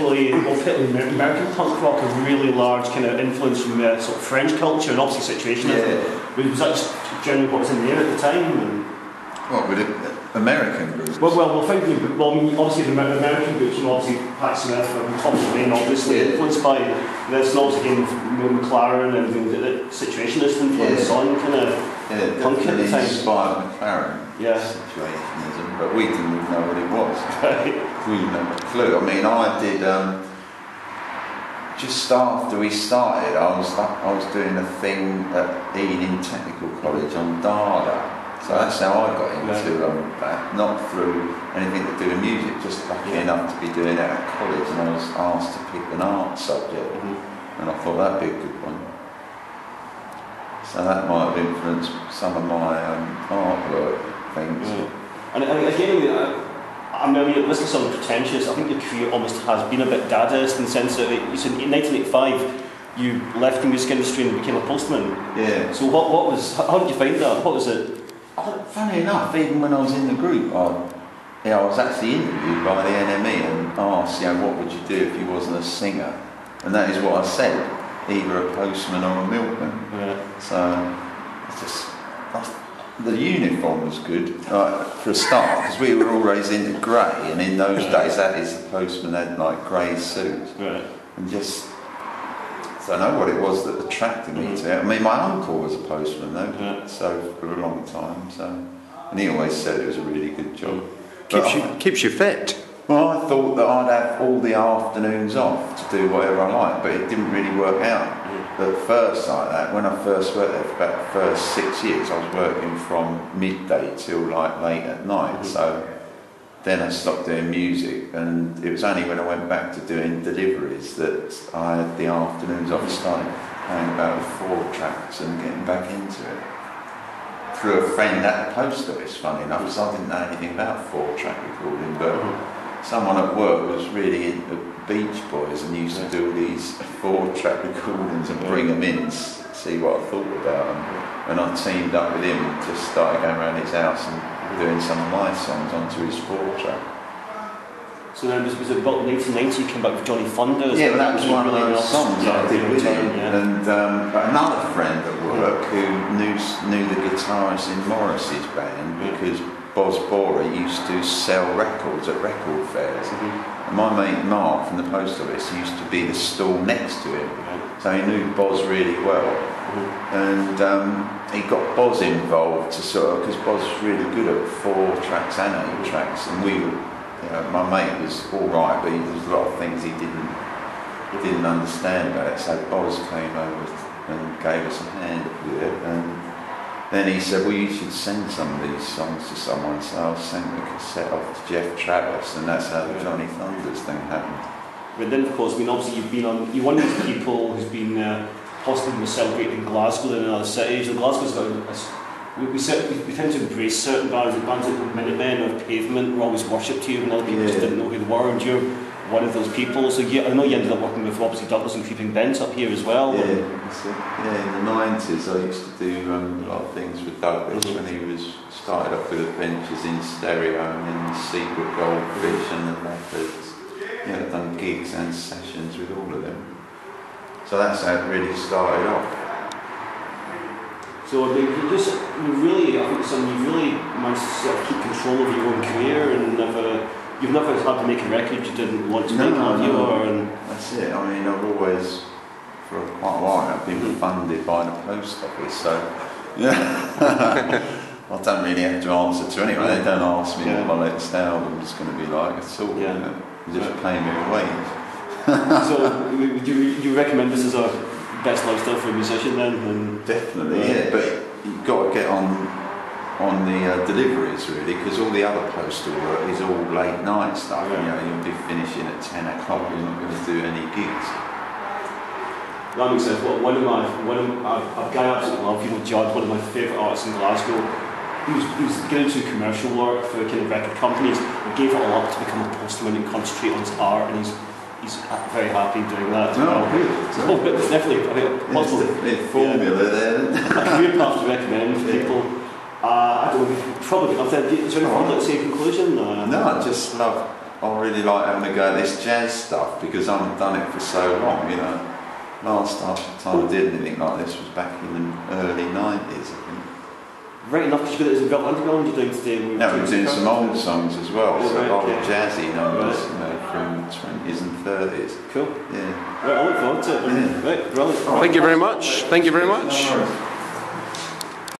American punk rock a really large kind of influence from sort of French culture and obviously situationism. Yeah. Was that just generally what was in the air at the time? And what with it? American groups? Well, I mean, obviously the American groups, obviously Pat Smith and Thomas Wayne, obviously influenced by this, and obviously again McLaren and the situationist influence on kind of punk at the time. Inspired McLaren situationism, but we didn't even know what it was. We didn't have a clue. I mean, I did just after we started. I was doing a thing at Ealing Technical College on Dada. So that's how I got into that, not through anything to do with music, just lucky enough to be doing it at college, and I was asked to pick an art subject, and I thought that'd be a good one. So that might have influenced some of my artwork things. And again, I mean, this is something pretentious. I think your career almost has been a bit Dadaist in the sense that you said in 1985 you left the music industry and became a postman. Yeah. So how did you find that? What was it? Funny enough, even when I was in the group, I was actually interviewed by the NME and asked, what would you do if you wasn't a singer? And that is what I said, either a postman or a milkman. Yeah. So, the uniform was good for a start, because we were always into grey, and in those days, that is, the postman had like grey suits. Right. And just, I don't know what it was that attracted me to it. I mean, my uncle was a postman though, so for a long time. And he always said it was a really good job. Keeps you fit. Well, I thought that I'd have all the afternoons off to do whatever I liked, but it didn't really work out. At first, like that, when I first worked there for about the first 6 years, I was working from midday till like late at night. So then I stopped doing music, and it was only when I went back to doing deliveries that I had the afternoons off, starting playing about with 4 tracks and getting back into it. Through a friend at the post office, funny enough, because I didn't know anything about 4-track recording, but someone at work was really into Beach Boys and used to do all these 4-track recordings and bring them in and see what I thought about them. And I teamed up with him and just started going around his house and doing some of my songs onto his 4-track. So then was it about 1990 you came back with Johnny Thunder? Yeah, that was one of those songs I did with him. And another friend at work who knew the guitarist in Morrissey's band, because Boz Borer used to sell records at record fairs. And my mate Mark from the post office used to be the stall next to him. So he knew Boz really well. And he got Boz involved to because Boz was really good at 4 tracks and 8 tracks, and we were, my mate was all right, but there was a lot of things he didn't understand about it. So Boz came over and gave us a hand with it, and then he said, well, you should send some of these songs to someone. So I sent the cassette off to Jeff Travis, and that's how the Johnny Thunders thing happened. But then, of course, I mean, obviously you're one of these people who's been possibly celebrated in Glasgow and in other cities. And Glasgow's got we tend to embrace certain bands like Minutemen or Pavement were always worshipped here when other people just didn't know who they were, and you're one of those people. So I know you ended up working with obviously Douglas and Creeping Bent up here as well. Yeah, in the 90s I used to do a lot of things with Douglas when he started off with Adventures in Stereo and then Secret Goldfish and the Methods. I've done gigs and sessions with all of them. So that's how it really started off. So I think you've really managed to sort of keep control of your own career, and you've never had to make a record you didn't want to make, have you? That's it. I mean, I've always, for quite a while, I've been funded by the post office, so I don't really have to answer to anyone. They don't ask me what my latest album is going to be like at all. They just pay me a wage. So would you recommend this as a best lifestyle for a musician then? Definitely, but you've got to get on the deliveries really, because all the other postal work is all late night stuff. You'll be finishing at 10 o'clock, you're not going to do any gigs. That makes sense. One of a guy I absolutely love, Judd, one of my favourite artists in Glasgow. He was getting into commercial work for kind of record companies and gave it all up to become a postman and concentrate on his art, and he's very happy doing that as well. So it's definitely possible. There's a formula there. A career path to recommend for people. I don't know, probably enough there. Is there anything you'd like to say in conclusion? No, I just love I really like having a go at this jazz stuff because I haven't done it for so long, you know. Last time I did anything like this was back in the early 90s, I think. Right enough, because you've got it as a Velvet Underground you're doing today. No, we're doing some old songs as well, so right, a lot okay. of jazzy numbers, you know, from 20s and 30s. Cool. Yeah. Right, I look forward to it. Yeah. Right, brilliant. Thank you very much. Thank you very much. No worries.